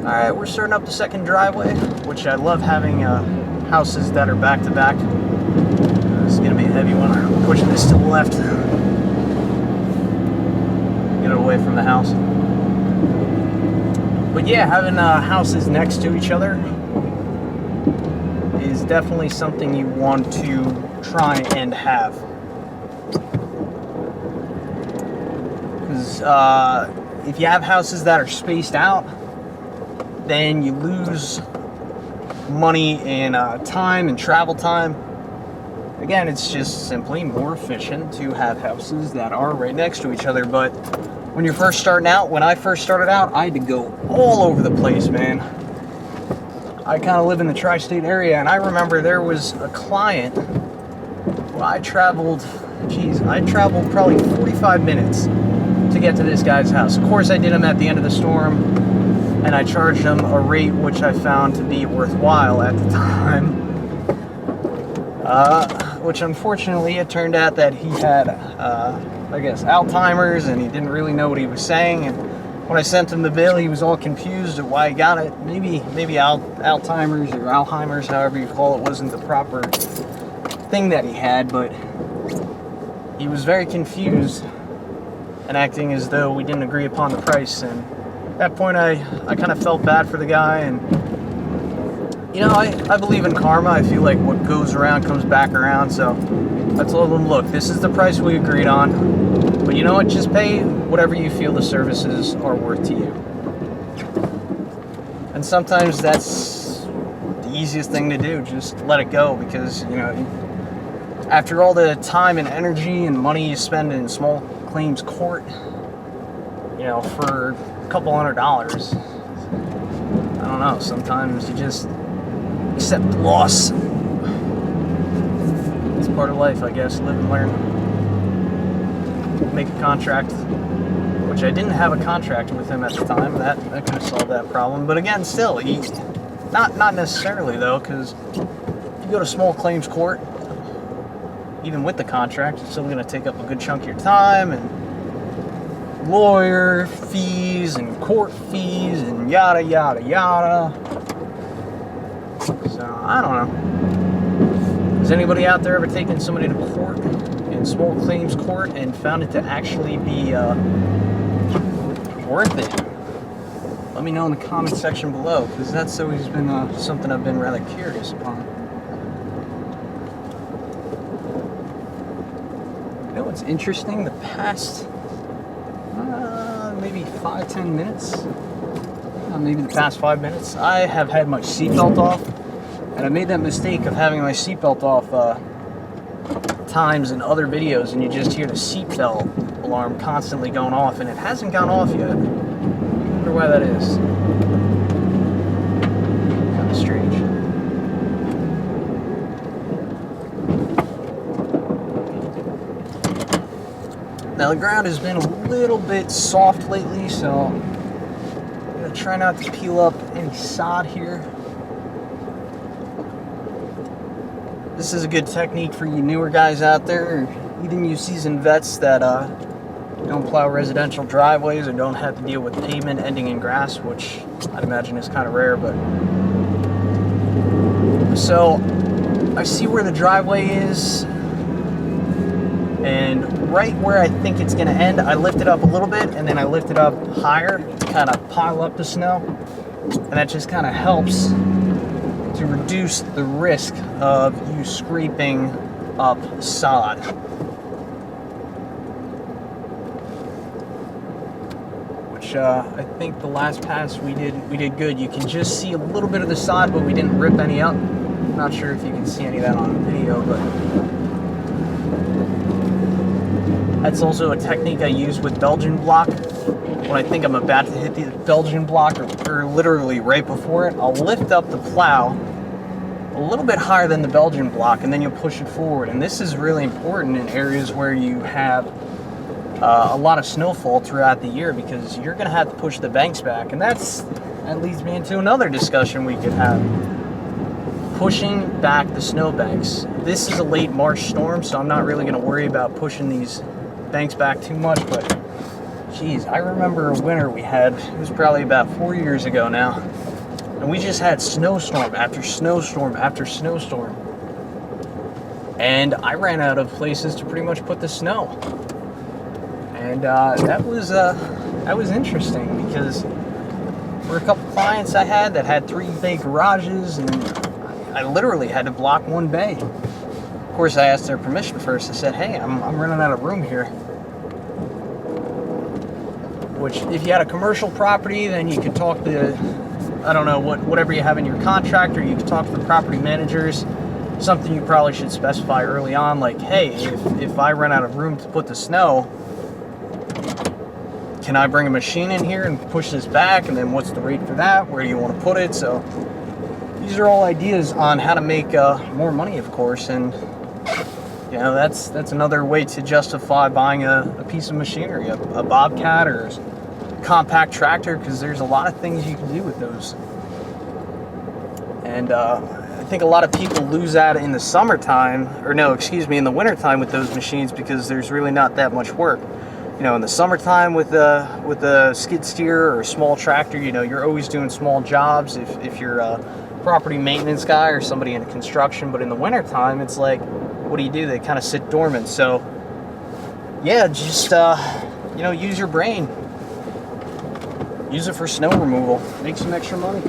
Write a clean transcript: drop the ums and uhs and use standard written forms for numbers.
Alright, we're starting up the second driveway, which I love having houses that are back to back. This is going to be a heavy one. I'm pushing this to the left. Get it away from the house. But yeah, having houses next to each other is definitely something you want to try and have. Because if you have houses that are spaced out, then you lose money in time and travel time. Again, it's just simply more efficient to have houses that are right next to each other. But when you're first starting out, when I first started out, I had to go all over the place, man. I kind of live in the tri-state area, and I remember there was a client where I traveled probably 45 minutes to get to this guy's house. Of course, I did him at the end of the storm, and I charged him a rate which I found to be worthwhile at the time. Which unfortunately it turned out that he had, I guess, Alzheimer's, and he didn't really know what he was saying. And when I sent him the bill, he was all confused at why he got it. Maybe Alzheimer's or Alzheimer's, however you call it, wasn't the proper thing that he had, but he was very confused and acting as though we didn't agree upon the price. And at that point, I kind of felt bad for the guy. And you know, I believe in karma. I feel like what goes around comes back around. So I told him, look, this is the price we agreed on, but you know what, just pay whatever you feel the services are worth to you. And sometimes that's the easiest thing to do, just let it go, because you know, after all the time and energy and money you spend in small claims court, you know, for a couple $100, I don't know, sometimes you just accept loss. It's part of life, I guess. Live and learn. Make a contract, which I didn't have a contract with him at the time. That could have solved that problem. But again, still, not necessarily though, because if you go to small claims court, even with the contract, it's still going to take up a good chunk of your time, and lawyer fees and court fees and yada yada yada. So, I don't know. Has anybody out there ever taken somebody to court, in small claims court, and found it to actually be worth it? Let me know in the comment section below, because that's always been something I've been rather curious upon. You know what's interesting? The past maybe 5-10 minutes, maybe the past 5 minutes, I have had my seatbelt off, and I made that mistake of having my seatbelt off times in other videos, and you just hear the seatbelt alarm constantly going off, and it hasn't gone off yet. I wonder why that is. Kind of strange. Now the ground has been a little bit soft lately, so I'm gonna try not to peel up any sod here. This is a good technique for you newer guys out there, or even you seasoned vets that don't plow residential driveways or don't have to deal with pavement ending in grass, which I'd imagine is kind of rare. But so I see where the driveway is, and right where I think it's going to end, I lift it up a little bit, and then I lift it up higher to kind of pile up the snow, and that just kind of helps to reduce the risk of you scraping up sod. Which I think the last pass we did good. You can just see a little bit of the sod, but we didn't rip any up. I'm not sure if you can see any of that on video, but that's also a technique I use with Belgian block. When I think I'm about to hit the Belgian block, or literally right before it, I'll lift up the plow a little bit higher than the Belgian block, and then you'll push it forward. And this is really important in areas where you have a lot of snowfall throughout the year, because you're going to have to push the banks back. And that leads me into another discussion we could have. Pushing back the snowbanks. This is a late March storm, so I'm not really going to worry about pushing these banks back too much, but Geez, I remember a winter we had, it was probably about 4 years ago now, and we just had snowstorm after snowstorm after snowstorm. And I ran out of places to pretty much put the snow. And that was interesting because there were a couple clients I had that had 3 big garages, and I literally had to block one bay. Of course, I asked their permission first. I said, hey, I'm running out of room here. Which, if you had a commercial property, then you could talk to, I don't know, whatever you have in your contract, or you could talk to the property managers. Something you probably should specify early on, like, hey, if I run out of room to put the snow, can I bring a machine in here and push this back? And then what's the rate for that? Where do you want to put it? So these are all ideas on how to make more money, of course. And you know, that's another way to justify buying a piece of machinery, a bobcat or a compact tractor, because there's a lot of things you can do with those. And I think a lot of people lose that in the summertime, or no, excuse me, in the wintertime with those machines, because there's really not that much work. You know, in the summertime with a skid steer or a small tractor, you know, you're always doing small jobs if you're a property maintenance guy or somebody in construction. But in the wintertime, it's like, what do? They kind of sit dormant. So yeah, just you know, use your brain. Use it for snow removal. Make some extra money.